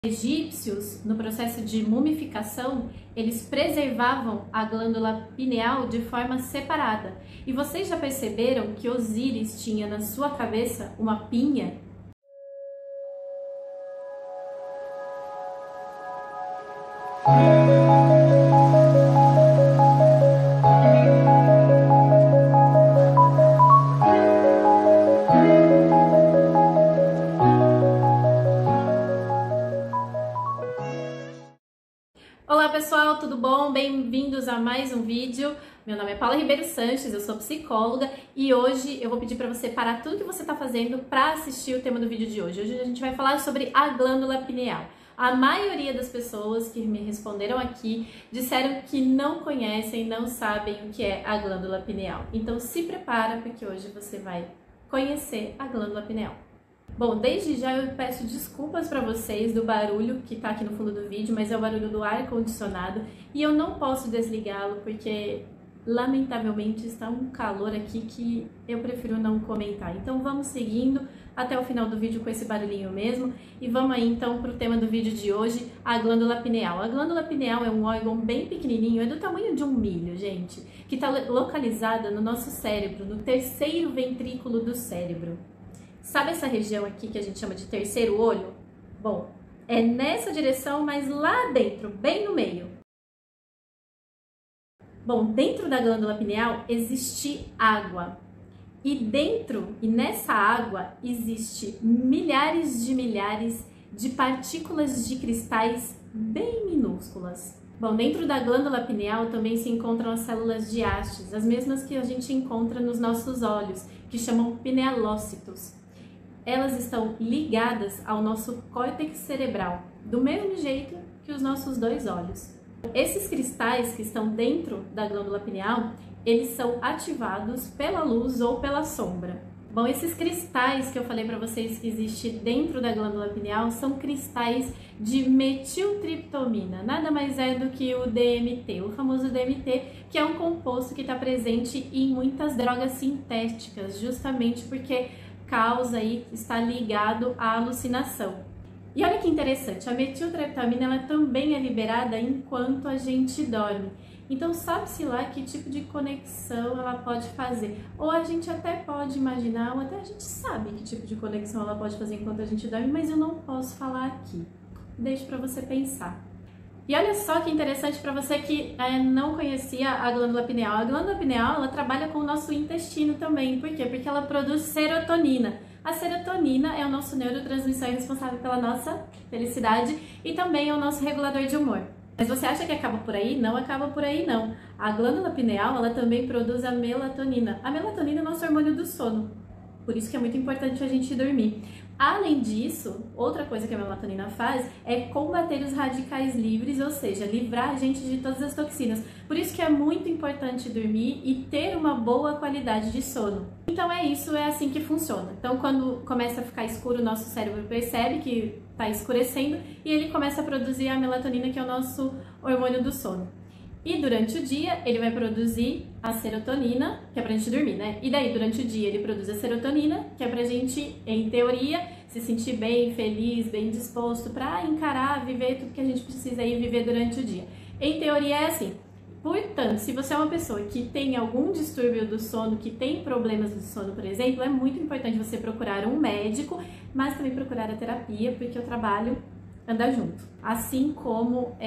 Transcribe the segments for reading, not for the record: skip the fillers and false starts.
Egípcios, no processo de mumificação, eles preservavam a glândula pineal de forma separada. E vocês já perceberam que Osíris tinha na sua cabeça uma pinha? Olá pessoal, tudo bom? Bem-vindos a mais um vídeo. Meu nome é Paula Ribeiro Sanches, eu sou psicóloga e hoje eu vou pedir para você parar tudo que você está fazendo para assistir o tema do vídeo de hoje. Hoje a gente vai falar sobre a glândula pineal. A maioria das pessoas que me responderam aqui disseram que não conhecem, não sabem o que é a glândula pineal. Então se prepara porque hoje você vai conhecer a glândula pineal. Bom, desde já eu peço desculpas para vocês do barulho que tá aqui no fundo do vídeo, mas é o barulho do ar-condicionado e eu não posso desligá-lo porque, lamentavelmente, está um calor aqui que eu prefiro não comentar. Então vamos seguindo até o final do vídeo com esse barulhinho mesmo e vamos aí então para o tema do vídeo de hoje, a glândula pineal. A glândula pineal é um órgão bem pequenininho, é do tamanho de um milho, gente, que está localizada no nosso cérebro, no terceiro ventrículo do cérebro. Sabe essa região aqui que a gente chama de terceiro olho? Bom, é nessa direção, mas lá dentro, bem no meio. Bom, dentro da glândula pineal existe água. E nessa água existe milhares de partículas de cristais bem minúsculas. Bom, dentro da glândula pineal também se encontram as células de hastes, as mesmas que a gente encontra nos nossos olhos, que chamam pinealócitos. Elas estão ligadas ao nosso córtex cerebral, do mesmo jeito que os nossos dois olhos. Esses cristais que estão dentro da glândula pineal, eles são ativados pela luz ou pela sombra. Bom, esses cristais que eu falei para vocês que existe dentro da glândula pineal são cristais de metiltriptomina, nada mais é do que o DMT, o famoso DMT, que é um composto que está presente em muitas drogas sintéticas, justamente porque está ligado à alucinação. E olha que interessante, a metiltriptamina ela também é liberada enquanto a gente dorme. Então sabe-se lá que tipo de conexão ela pode fazer. Ou a gente até pode imaginar, ou até a gente sabe que tipo de conexão ela pode fazer enquanto a gente dorme, mas eu não posso falar aqui. Deixo para você pensar. E olha só que interessante para você que não conhecia a glândula pineal. A glândula pineal ela trabalha com o nosso intestino também. Por quê? Porque ela produz serotonina. A serotonina é o nosso neurotransmissor responsável pela nossa felicidade e também é o nosso regulador de humor. Mas você acha que acaba por aí? Não acaba por aí não. A glândula pineal ela também produz a melatonina. A melatonina é o nosso hormônio do sono. Por isso que é muito importante a gente dormir. Além disso, outra coisa que a melatonina faz é combater os radicais livres, ou seja, livrar a gente de todas as toxinas. Por isso que é muito importante dormir e ter uma boa qualidade de sono. Então é isso, é assim que funciona. Então quando começa a ficar escuro, o nosso cérebro percebe que está escurecendo e ele começa a produzir a melatonina, que é o nosso hormônio do sono. E durante o dia ele vai produzir a serotonina, que é pra gente dormir, né? E daí durante o dia ele produz a serotonina, que é pra gente, em teoria, se sentir bem, feliz, bem disposto pra encarar, viver tudo que a gente precisa aí viver durante o dia. Em teoria é assim. Portanto, se você é uma pessoa que tem algum distúrbio do sono, que tem problemas do sono, por exemplo, é muito importante você procurar um médico, mas também procurar a terapia, porque o trabalho anda junto. Assim como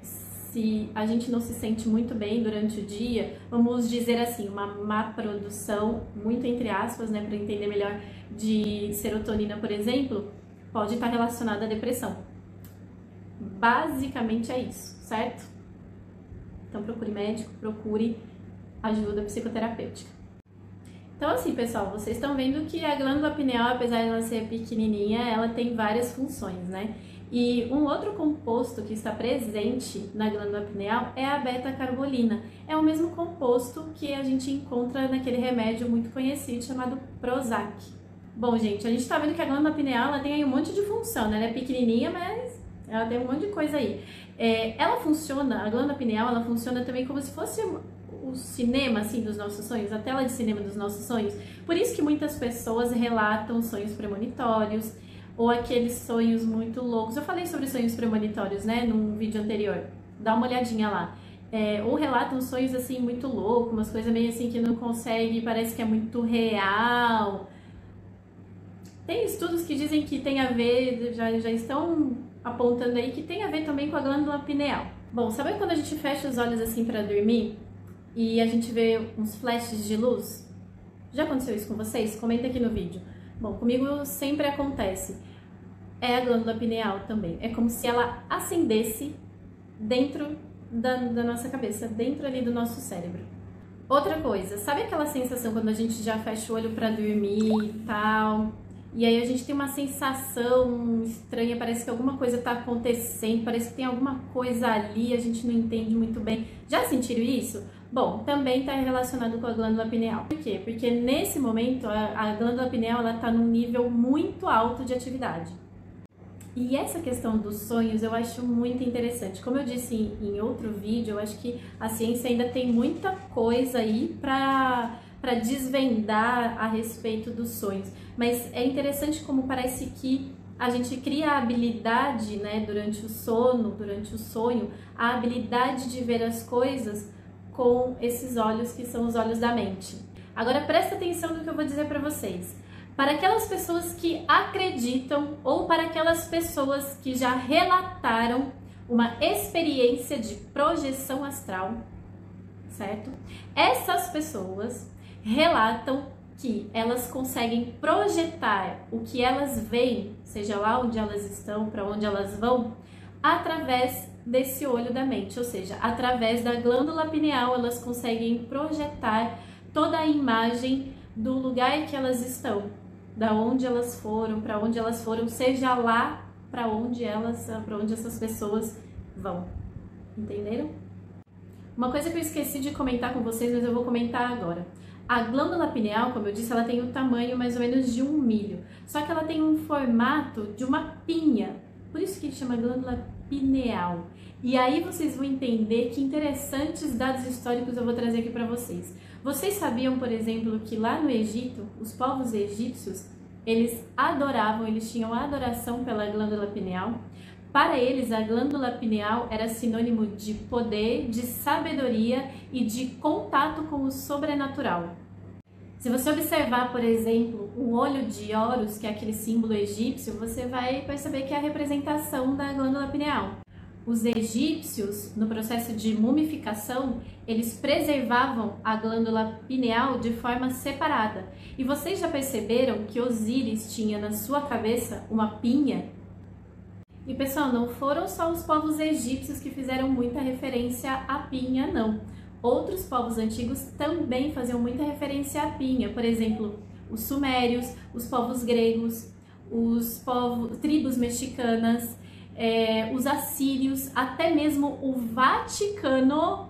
se a gente não se sente muito bem durante o dia, vamos dizer assim, uma má produção, muito entre aspas, né, para entender melhor, de serotonina, por exemplo, pode estar relacionada à depressão. Basicamente é isso, certo? Então procure médico, procure ajuda psicoterapêutica. Então assim, pessoal, vocês estão vendo que a glândula pineal, apesar de ela ser pequenininha, ela tem várias funções, né? E um outro composto que está presente na glândula pineal é a beta-carbolina. É o mesmo composto que a gente encontra naquele remédio muito conhecido chamado Prozac. Bom, gente, a gente está vendo que a glândula pineal ela tem aí um monte de função, né? Ela é pequenininha, mas ela tem um monte de coisa aí. Ela funciona, a glândula pineal, ela funciona também como se fosse o cinema, assim, dos nossos sonhos, a tela de cinema dos nossos sonhos. Por isso que muitas pessoas relatam sonhos premonitórios, ou aqueles sonhos muito loucos. Eu falei sobre sonhos premonitórios, né, num vídeo anterior. Dá uma olhadinha lá. Ou relatam sonhos assim muito loucos, umas coisas meio assim que não consegue, parece que é muito real. Tem estudos que dizem que tem a ver, já estão apontando aí que tem a ver também com a glândula pineal. Bom, sabe quando a gente fecha os olhos assim para dormir e a gente vê uns flashes de luz? Já aconteceu isso com vocês? Comenta aqui no vídeo. Bom, comigo sempre acontece. É a glândula pineal também. É como se ela acendesse dentro da nossa cabeça, dentro ali do nosso cérebro. Outra coisa, sabe aquela sensação quando a gente já fecha o olho para dormir e tal? E aí a gente tem uma sensação estranha, parece que alguma coisa está acontecendo, parece que tem alguma coisa ali, a gente não entende muito bem. Já sentiram isso? Bom, também está relacionado com a glândula pineal. Por quê? Porque nesse momento a glândula pineal está num nível muito alto de atividade. E essa questão dos sonhos eu acho muito interessante. Como eu disse em outro vídeo, eu acho que a ciência ainda tem muita coisa aí para desvendar a respeito dos sonhos. Mas é interessante como parece que a gente cria a habilidade, né, durante o sono, durante o sonho, a habilidade de ver as coisas com esses olhos que são os olhos da mente. Agora presta atenção no que eu vou dizer para vocês. Para aquelas pessoas que acreditam ou para aquelas pessoas que já relataram uma experiência de projeção astral, certo? Essas pessoas relatam que elas conseguem projetar o que elas veem, seja lá onde elas estão, para onde elas vão, através desse olho da mente, ou seja, através da glândula pineal, elas conseguem projetar toda a imagem do lugar que elas estão, da onde elas foram, para onde elas foram, seja lá para onde essas pessoas vão. Entenderam? Uma coisa que eu esqueci de comentar com vocês, mas eu vou comentar agora. A glândula pineal, como eu disse, ela tem o tamanho mais ou menos de um milho, só que ela tem um formato de uma pinha, por isso que chama glândula pineal. E aí vocês vão entender que interessantes dados históricos eu vou trazer aqui para vocês. Vocês sabiam, por exemplo, que lá no Egito, os povos egípcios, eles tinham adoração pela glândula pineal. Para eles, a glândula pineal era sinônimo de poder, de sabedoria e de contato com o sobrenatural. Se você observar, por exemplo, o olho de Horus, que é aquele símbolo egípcio, você vai perceber que é a representação da glândula pineal. Os egípcios, no processo de mumificação, eles preservavam a glândula pineal de forma separada. E vocês já perceberam que Osíris tinha na sua cabeça uma pinha? E pessoal, não foram só os povos egípcios que fizeram muita referência à pinha, não. Outros povos antigos também faziam muita referência à pinha. Por exemplo, os sumérios, os povos gregos, tribos mexicanas, os assírios, até mesmo o Vaticano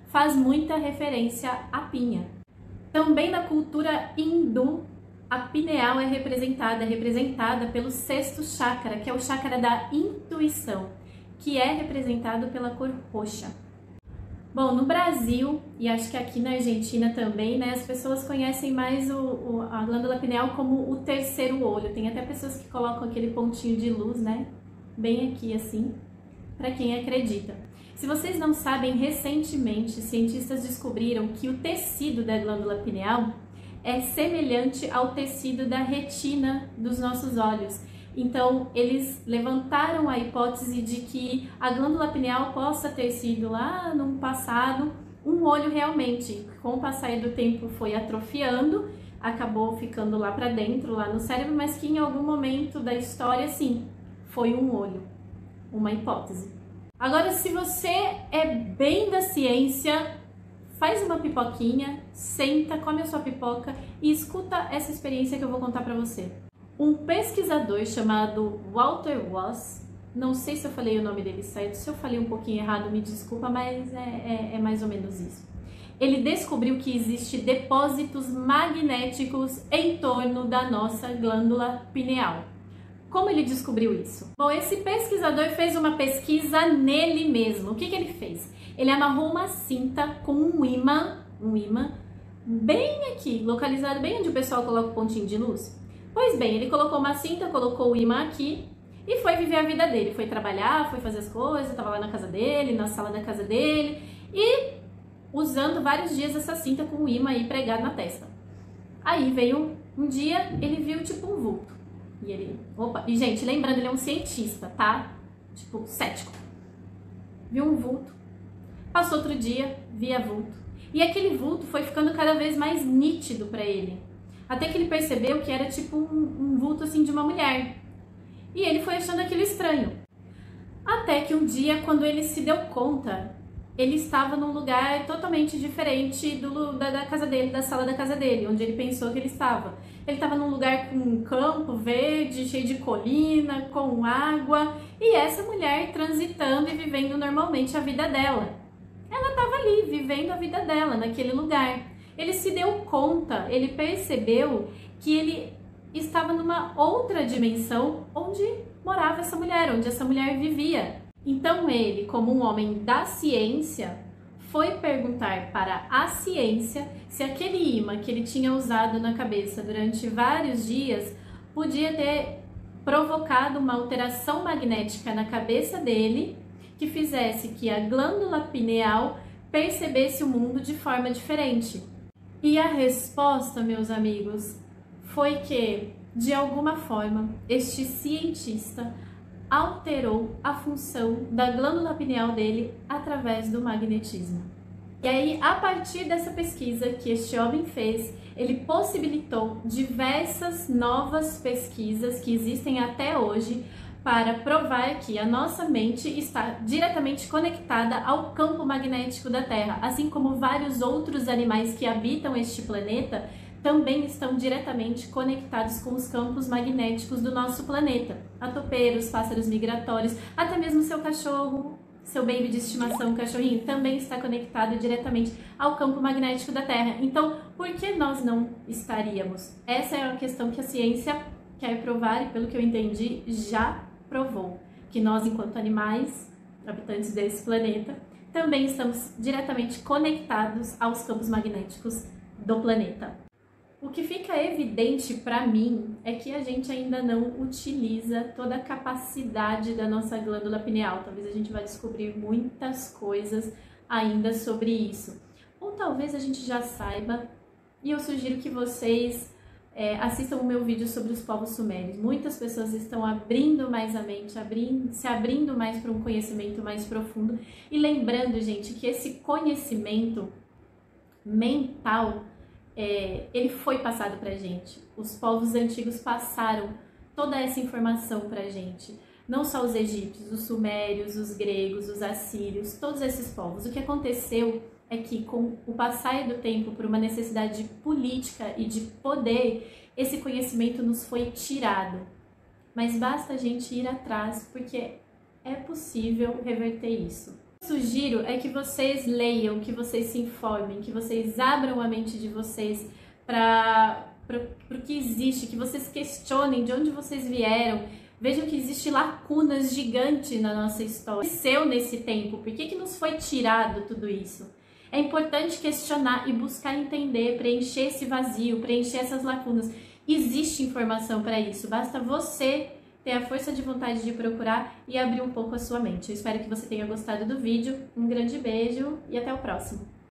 faz muita referência à pinha. Também na cultura hindu, a pineal é representada pelo sexto chakra, que é o chakra da intuição, que é representado pela cor roxa. Bom, no Brasil, e acho que aqui na Argentina também, né, as pessoas conhecem mais a glândula pineal como o terceiro olho. Tem até pessoas que colocam aquele pontinho de luz, né, bem aqui assim, para quem acredita. Se vocês não sabem, recentemente cientistas descobriram que o tecido da glândula pineal é semelhante ao tecido da retina dos nossos olhos. Então, eles levantaram a hipótese de que a glândula pineal possa ter sido lá no passado um olho realmente. Com o passar do tempo foi atrofiando, acabou ficando lá para dentro, lá no cérebro, mas que em algum momento da história, sim, foi um olho. Uma hipótese. Agora, se você é bem da ciência, faz uma pipoquinha, senta, come a sua pipoca e escuta essa experiência que eu vou contar para você. Um pesquisador chamado Walter Woss, não sei se eu falei o nome dele certo, se eu falei um pouquinho errado, me desculpa, mas é mais ou menos isso. Ele descobriu que existem depósitos magnéticos em torno da nossa glândula pineal. Como ele descobriu isso? Bom, esse pesquisador fez uma pesquisa nele mesmo. O que ele fez? Ele amarrou uma cinta com um imã bem aqui, localizado bem onde o pessoal coloca o pontinho de luz. Pois bem, ele colocou uma cinta, colocou o imã aqui e foi viver a vida dele. Foi trabalhar, foi fazer as coisas, estava lá na casa dele, na sala da casa dele e usando vários dias essa cinta com o imã aí pregado na testa. Aí veio um dia, ele viu tipo um vulto. E ele, opa, e gente, lembrando, ele é um cientista, tá? Tipo, cético. Viu um vulto. Passou outro dia, via vulto. E aquele vulto foi ficando cada vez mais nítido para ele. Até que ele percebeu que era tipo um vulto assim de uma mulher. E ele foi achando aquilo estranho. Até que um dia, quando ele se deu conta, ele estava num lugar totalmente diferente da casa dele, da sala da casa dele, onde ele pensou que ele estava. Ele estava num lugar com um campo verde, cheio de colina, com água, e essa mulher transitando e vivendo normalmente a vida dela. Ela estava ali, vivendo a vida dela, naquele lugar. Ele se deu conta, ele percebeu que ele estava numa outra dimensão onde morava essa mulher, onde essa mulher vivia. Então ele, como um homem da ciência, foi perguntar para a ciência se aquele imã que ele tinha usado na cabeça durante vários dias podia ter provocado uma alteração magnética na cabeça dele que fizesse que a glândula pineal percebesse o mundo de forma diferente. E a resposta, meus amigos, foi que, de alguma forma, este cientista alterou a função da glândula pineal dele através do magnetismo. E aí, a partir dessa pesquisa que este homem fez, ele possibilitou diversas novas pesquisas que existem até hoje para provar que a nossa mente está diretamente conectada ao campo magnético da Terra, assim como vários outros animais que habitam este planeta também estão diretamente conectados com os campos magnéticos do nosso planeta. Atopeiros, pássaros migratórios, até mesmo seu cachorro, seu baby de estimação, cachorrinho, também está conectado diretamente ao campo magnético da Terra. Então, por que nós não estaríamos? Essa é a questão que a ciência quer provar e, pelo que eu entendi, já provou. Que nós, enquanto animais, habitantes desse planeta, também estamos diretamente conectados aos campos magnéticos do planeta. O que fica evidente para mim é que a gente ainda não utiliza toda a capacidade da nossa glândula pineal. Talvez a gente vai descobrir muitas coisas ainda sobre isso. Ou talvez a gente já saiba, e eu sugiro que vocês assistam o meu vídeo sobre os povos sumérios. Muitas pessoas estão abrindo mais a mente, se abrindo mais para um conhecimento mais profundo. E lembrando, gente, que esse conhecimento mental ele foi passado pra gente. Os povos antigos passaram toda essa informação pra gente. Não só os egípcios, os sumérios, os gregos, os assírios, todos esses povos. O que aconteceu é que, com o passar do tempo, por uma necessidade política e de poder, esse conhecimento nos foi tirado. Mas basta a gente ir atrás, porque é possível reverter isso. O que eu sugiro é que vocês leiam, que vocês se informem, que vocês abram a mente de vocês para o que existe, que vocês questionem de onde vocês vieram, vejam que existem lacunas gigantes na nossa história. O que aconteceu nesse tempo? Por que nos foi tirado tudo isso? É importante questionar e buscar entender, preencher esse vazio, preencher essas lacunas. Existe informação para isso, basta você ter a força de vontade de procurar e abrir um pouco a sua mente. Eu espero que você tenha gostado do vídeo. Um grande beijo e até o próximo!